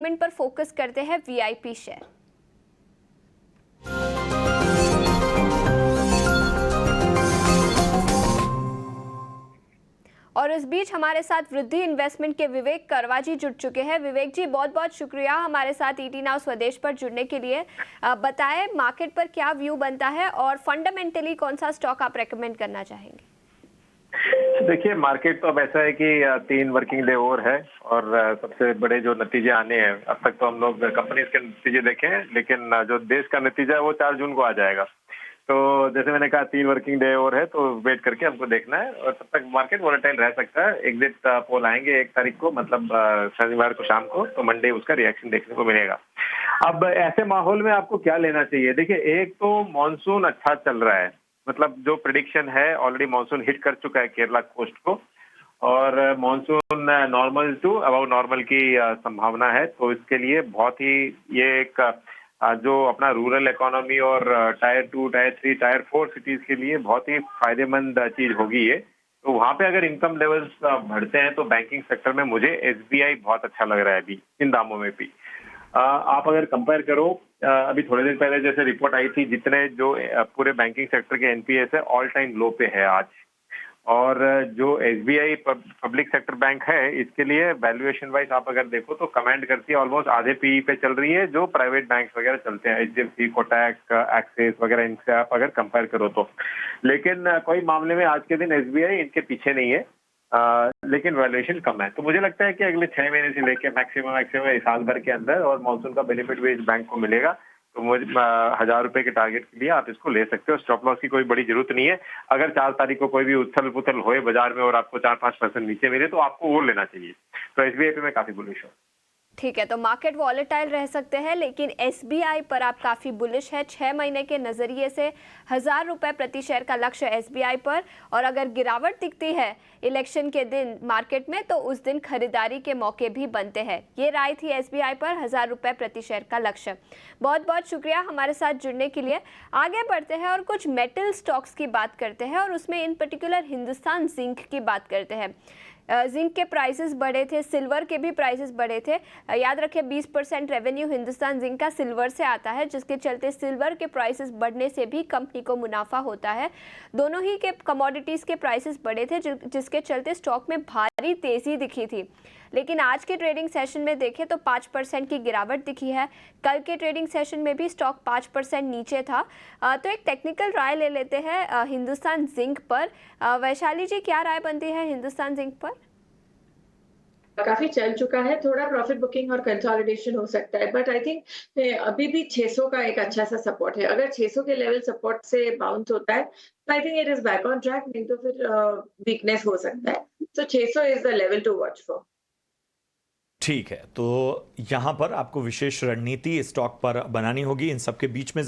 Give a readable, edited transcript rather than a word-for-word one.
पर फोकस करते हैं वीआईपी शेयर। और इस बीच हमारे साथ वृद्धि इन्वेस्टमेंट के विवेक करवा जी जुड़ चुके हैं। विवेक जी, बहुत बहुत शुक्रिया हमारे साथ ईटी नाउ स्वदेश पर जुड़ने के लिए। बताएं मार्केट पर क्या व्यू बनता है और फंडामेंटली कौन सा स्टॉक आप रेकमेंड करना चाहेंगे? देखिए, मार्केट तो अब ऐसा है कि 3 वर्किंग डे और है और सबसे बड़े जो नतीजे आने हैं, अब तक तो हम लोग कंपनीज के नतीजे देखे हैं, लेकिन जो देश का नतीजा है वो 4 जून को आ जाएगा। तो जैसे मैंने कहा 3 वर्किंग डे और है, तो वेट करके हमको देखना है और तब तक मार्केट वोलेटाइल रह सकता है। एग्जिट पोल आएंगे 1 तारीख को, मतलब शनिवार को शाम को, तो मंडे उसका रिएक्शन देखने को मिलेगा। अब ऐसे माहौल में आपको क्या लेना चाहिए? देखिए, एक तो मानसून अच्छा चल रहा है, मतलब जो प्रेडिक्शन है ऑलरेडी मानसून हिट कर चुका है केरला कोस्ट को और monsoon normal to above normal की संभावना है। तो इसके लिए बहुत ही ये एक जो अपना रूरल इकोनॉमी और टायर 2, टायर 3, टायर 4 सिटीज के लिए बहुत ही फायदेमंद चीज होगी ये। तो वहां पे अगर इनकम लेवल्स बढ़ते हैं तो बैंकिंग सेक्टर में मुझे एसबीआई बहुत अच्छा लग रहा है अभी इन दामों में भी। आप अगर कंपेयर करो, अभी थोड़े दिन पहले जैसे रिपोर्ट आई थी, जितने जो पूरे बैंकिंग सेक्टर के एनपीएस है ऑल टाइम लो पे है आज, और जो एसबीआई पब्लिक सेक्टर बैंक है इसके लिए वैल्यूएशन वाइज आप अगर देखो तो कमांड करती है ऑलमोस्ट आधे पीई पे चल रही है, जो प्राइवेट बैंक्स वगैरह चलते हैं, एचडीएफसी, कोटक, एक्सिस वगैरह, इनसे आप अगर कंपेयर करो तो। लेकिन कोई मामले में आज के दिन एसबीआई इनके पीछे नहीं है, लेकिन वैल्यूएशन कम है। तो मुझे लगता है कि अगले 6 महीने से लेके मैक्सिमम साल भर के अंदर और मानसून का बेनिफिट भी इस बैंक को मिलेगा। तो मुझे 1000 रुपए के टारगेट के लिए आप इसको ले सकते हो। स्टॉप लॉस की कोई बड़ी जरूरत नहीं है। अगर 4 तारीख को कोई भी उथल पुथल होए बाजार में और आपको 4-5% नीचे मिले तो आपको वो लेना चाहिए। तो एसबीआई पे मैं काफी बुलिश हूँ। ठीक है, तो मार्केट वॉलेटाइल रह सकते हैं, लेकिन एसबीआई पर आप काफ़ी बुलिश है। 6 महीने के नज़रिए से 1000 रुपये प्रति शेयर का लक्ष्य एसबीआई पर, और अगर गिरावट दिखती है इलेक्शन के दिन मार्केट में तो उस दिन खरीदारी के मौके भी बनते हैं। ये राय थी एसबीआई पर 1000 रुपये प्रति शेयर का लक्ष्य। बहुत बहुत शुक्रिया हमारे साथ जुड़ने के लिए। आगे बढ़ते हैं और कुछ मेटल स्टॉक्स की बात करते हैं, और उसमें इन पर्टिकुलर हिंदुस्तान जिंक की बात करते हैं। जिंक के प्राइसेस बढ़े थे, सिल्वर के भी प्राइसेस बढ़े थे। याद रखें 20% रेवेन्यू हिंदुस्तान जिंक का सिल्वर से आता है, जिसके चलते सिल्वर के प्राइसेस बढ़ने से भी कंपनी को मुनाफा होता है। दोनों ही के कमोडिटीज़ के प्राइसेस बढ़े थे, जिसके चलते स्टॉक में भारी तेज़ी दिखी थी। लेकिन आज के ट्रेडिंग सेशन में देखें तो 5% की गिरावट दिखी है। कल के ट्रेडिंग सेशन में भी स्टॉक 5% नीचे था। तो एक टेक्निकल राय ले लेते हैं हिंदुस्तान जिंक पर। वैशाली जी, क्या राय बनती है हिंदुस्तान जिंक पर? काफी चल चुका है, थोड़ा प्रॉफिट बुकिंग और कंसोलिडेशन हो सकता है, बट आई थिंक अभी भी 600 का एक अच्छा सा सपोर्ट है। अगर 600 के लेवल सपोर्ट से बाउंस होता है तो I think it is back on track, नहीं तो फिर वीकनेस हो सकता है। So 600 is the level to watch for. ठीक है, तो यहां पर आपको विशेष रणनीति स्टॉक पर बनानी होगी इन सबके बीच में।